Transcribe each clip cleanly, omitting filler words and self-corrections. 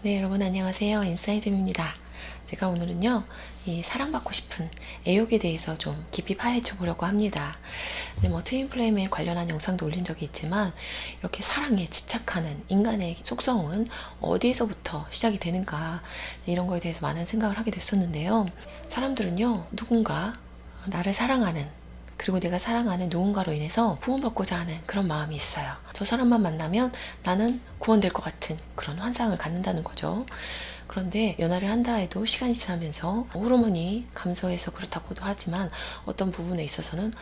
네, 여러분 안녕하세요. 인사이드입니다. 제가 오늘은요, 이 사랑받고 싶은 애욕에 대해서 좀 깊이 파헤쳐 보려고 합니다. 네, 트윈 플레임에 관련한 영상도 올린 적이 있지만, 이렇게 사랑에 집착하는 인간의 속성은 어디에서부터 시작이 되는가, 이런 거에 대해서 많은 생각을 하게 됐었는데요. 사람들은요, 누군가 나를 사랑하는, 그리고 내가 사랑하는 누군가로 인해서 구원받고자 하는 그런 마음이 있어요. 저 사람만 만나면 나는 구원될 것 같은 그런 환상을 갖는다는 거죠. 그런데 연애를 한다 해도 시간이 지나면서 호르몬이 감소해서 그렇다고도 하지만 어떤 부분에 있어서는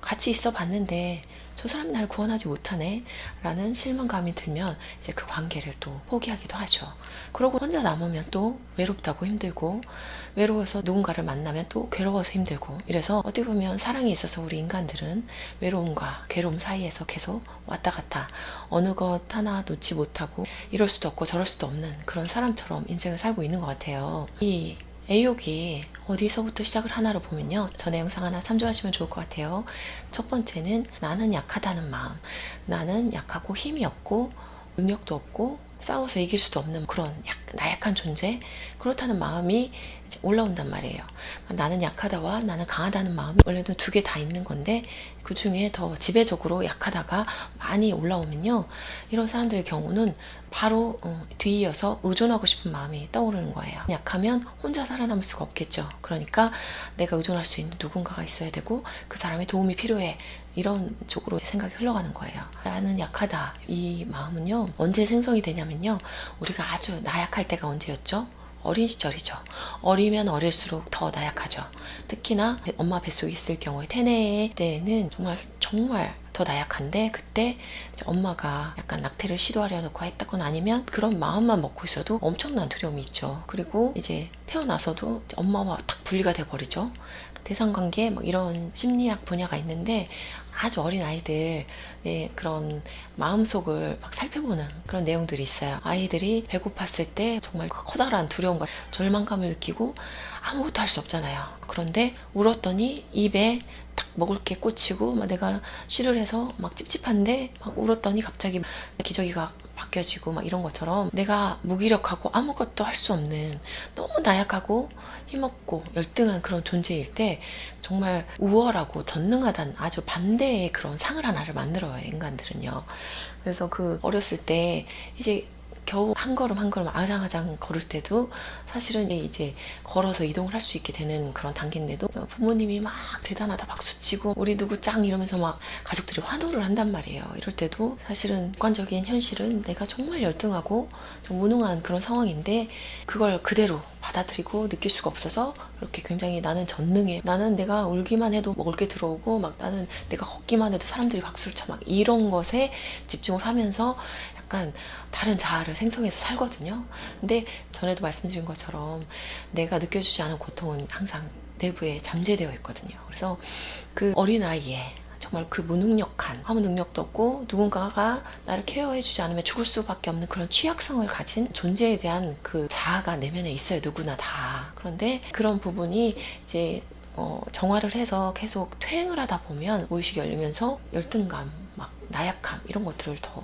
같이 있어 봤는데 저 사람이 날 구원하지 못하네 라는 실망감이 들면 이제 그 관계를 또 포기하기도 하죠. 그러고 혼자 남으면 또 외롭다고 힘들고, 외로워서 누군가를 만나면 또 괴로워서 힘들고, 이래서 어떻게 보면 사랑에 있어서 우리 인간들은 외로움과 괴로움 사이에서 계속 왔다 갔다 어느 것 하나 놓지 못하고 이럴 수도 없고 저럴 수도 없는 그런 사람처럼 인생을 살고 있는 것 같아요. 이 애욕이 어디서부터 시작을 하나로 보면요, 전에 영상 하나 참조하시면 좋을 것 같아요. 첫 번째는 나는 약하다는 마음. 나는 약하고 힘이 없고 능력도 없고 싸워서 이길 수도 없는 그런 나약한 존재, 그렇다는 마음이 이제 올라온단 말이에요. 나는 약하다와 나는 강하다는 마음이 원래도 두 개 다 있는 건데, 그 중에 더 지배적으로 약하다가 많이 올라오면요, 이런 사람들의 경우는 바로 뒤이어서 의존하고 싶은 마음이 떠오르는 거예요. 약하면 혼자 살아남을 수가 없겠죠. 그러니까 내가 의존할 수 있는 누군가가 있어야 되고 그 사람의 도움이 필요해, 이런 쪽으로 생각이 흘러가는 거예요. 나는 약하다, 이 마음은요 언제 생성이 되냐면요, 우리가 아주 나약할 때가 언제였죠? 어린 시절이죠. 어리면 어릴수록 더 나약하죠. 특히나 엄마 뱃속에 있을 경우에 태네 때는 정말 더 나약한데, 그때 엄마가 약간 낙태를 시도하려고 했다거나 아니면 그런 마음만 먹고 있어도 엄청난 두려움이 있죠. 그리고 이제 태어나서도 엄마와 딱 분리가 돼버리죠. 대상관계 이런 심리학 분야가 있는데, 아주 어린 아이들의 그런 마음속을 막 살펴보는 그런 내용들이 있어요. 아이들이 배고팠을 때 정말 커다란 두려움과 절망감을 느끼고 아무것도 할 수 없잖아요. 그런데 울었더니 입에 딱 먹을 게 꽂히고, 내가 쉬를 해서 막 찝찝한데 막 울었더니 갑자기 기저귀가 바뀌어지고 이런 것처럼, 내가 무기력하고 아무것도 할 수 없는 너무 나약하고 힘없고 열등한 그런 존재일 때 정말 우월하고 전능하다는 아주 반대의 그런 상을 하나를 만들어요, 인간들은요. 그래서 그 어렸을 때 이제 겨우 한 걸음 한 걸음 아장아장 걸을 때도 사실은 이제 걸어서 이동을 할 수 있게 되는 그런 단계인데도 부모님이 막 대단하다 박수치고 우리 누구 짱 이러면서 막 가족들이 환호를 한단 말이에요. 이럴 때도 사실은 객관적인 현실은 내가 정말 열등하고 좀 무능한 그런 상황인데, 그걸 그대로 받아들이고 느낄 수가 없어서 그렇게 굉장히 나는 전능해, 나는 내가 울기만 해도 먹을 게 들어오고 나는 내가 걷기만 해도 사람들이 박수를 쳐, 이런 것에 집중을 하면서 약간 다른 자아를 생성해서 살거든요. 근데 전에도 말씀드린 것처럼 내가 느껴주지 않은 고통은 항상 내부에 잠재되어 있거든요. 그래서 그 어린아이에 정말 그 무능력한, 아무 능력도 없고 누군가가 나를 케어해주지 않으면 죽을 수밖에 없는 그런 취약성을 가진 존재에 대한 그 자아가 내면에 있어요, 누구나 다. 그런데 그런 부분이 이제 정화를 해서 계속 퇴행을 하다 보면 무의식이 열리면서 열등감, 나약함, 이런 것들을 더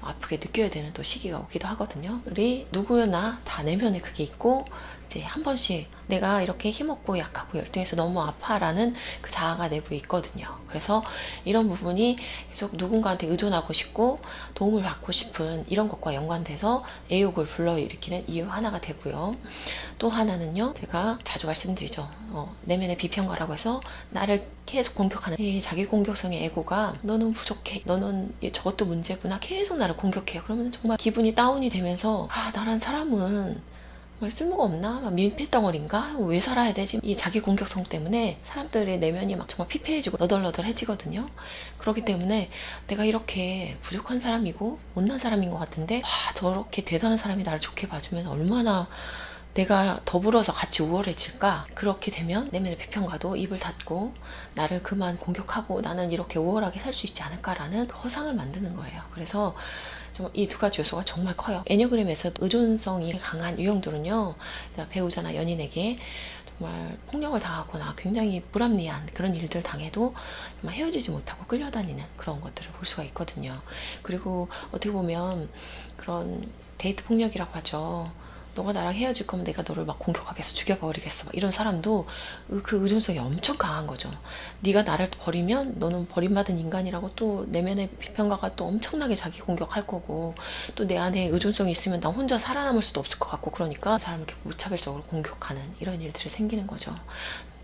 아프게 느껴야 되는 또 시기가 오기도 하거든요. 우리 누구나 다 내면에 그게 있고, 이제 한 번씩 내가 이렇게 힘없고 약하고 열등해서 너무 아파라는 그 자아가 내부에 있거든요. 그래서 이런 부분이 계속 누군가한테 의존하고 싶고 도움을 받고 싶은 이런 것과 연관돼서 애욕을 불러일으키는 이유 하나가 되고요. 또 하나는요, 제가 자주 말씀드리죠. 내면의 비평가라고 해서 나를 계속 공격하는 이 자기 공격성의 에고가, 너는 부족해, 너는 저것도 문제구나, 계속 나를 공격해요. 그러면 정말 기분이 다운이 되면서 나란 사람은 정말 쓸모가 없나? 민폐덩어리인가? 왜 살아야 되지? 이 자기 공격성 때문에 사람들의 내면이 정말 피폐해지고 너덜너덜해지거든요. 그렇기 때문에 내가 이렇게 부족한 사람이고 못난 사람인 것 같은데, 저렇게 대단한 사람이 나를 좋게 봐주면 얼마나 내가 더불어서 같이 우월해질까? 그렇게 되면 내면의 비평가도 입을 닫고 나를 그만 공격하고 나는 이렇게 우월하게 살 수 있지 않을까라는 허상을 만드는 거예요. 그래서 이 두 가지 요소가 정말 커요. 애니어그램에서 의존성이 강한 유형들은요, 배우자나 연인에게 정말 폭력을 당하거나 굉장히 불합리한 그런 일들을 당해도 정말 헤어지지 못하고 끌려다니는 그런 것들을 볼 수가 있거든요. 그리고 어떻게 보면 그런 데이트 폭력이라고 하죠. 너가 나랑 헤어질 거면 내가 너를 막 공격하겠어, 죽여버리겠어, 막 이런 사람도 그 의존성이 엄청 강한 거죠. 네가 나를 버리면 너는 버림받은 인간이라고 또 내면의 비평가가 또 엄청나게 자기 공격할 거고, 또 내 안에 의존성이 있으면 나 혼자 살아남을 수도 없을 것 같고, 그러니까 사람을 이렇게 무차별적으로 공격하는 이런 일들이 생기는 거죠.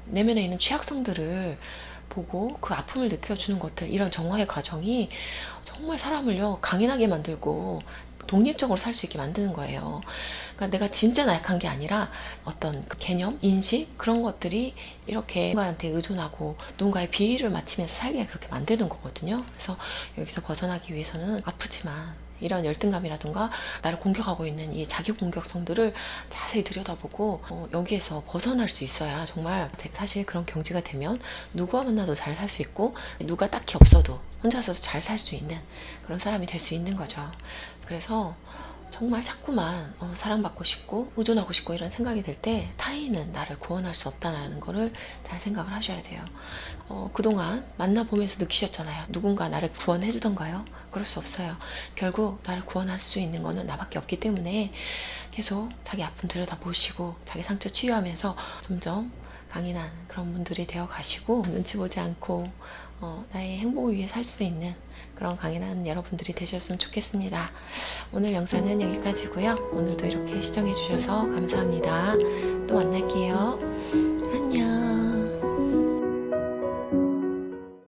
내면에 있는 취약성들을 보고 그 아픔을 느껴주는 것들, 이런 정화의 과정이 정말 사람을요 강인하게 만들고 독립적으로 살 수 있게 만드는 거예요. 그러니까 내가 진짜 나약한 게 아니라 어떤 그 개념, 인식, 그런 것들이 이렇게 누군가한테 의존하고 누군가의 비위를 맞추면서 살게 그렇게 만드는 거거든요. 그래서 여기서 벗어나기 위해서는 아프지만 이런 열등감이라든가 나를 공격하고 있는 이 자기 공격성들을 자세히 들여다보고 여기에서 벗어날 수 있어야 정말 사실 그런 경지가 되면 누구와 만나도 잘 살 수 있고 누가 딱히 없어도 혼자서도 잘 살 수 있는 그런 사람이 될 수 있는 거죠. 그래서 정말 자꾸만 사랑받고 싶고 의존하고 싶고 이런 생각이 들 때 타인은 나를 구원할 수 없다는 거를 잘 생각을 하셔야 돼요. 그동안 만나보면서 느끼셨잖아요. 누군가 나를 구원해 주던가요? 그럴 수 없어요. 결국 나를 구원할 수 있는 거는 나밖에 없기 때문에 계속 자기 아픔 들여다보시고 자기 상처 치유하면서 점점 강인한 그런 분들이 되어 가시고 눈치 보지 않고 나의 행복을 위해 살 수 있는 그런 강인한 여러분들이 되셨으면 좋겠습니다. 오늘 영상은 여기까지고요. 오늘도 이렇게 시청해 주셔서 감사합니다. 또 만날게요.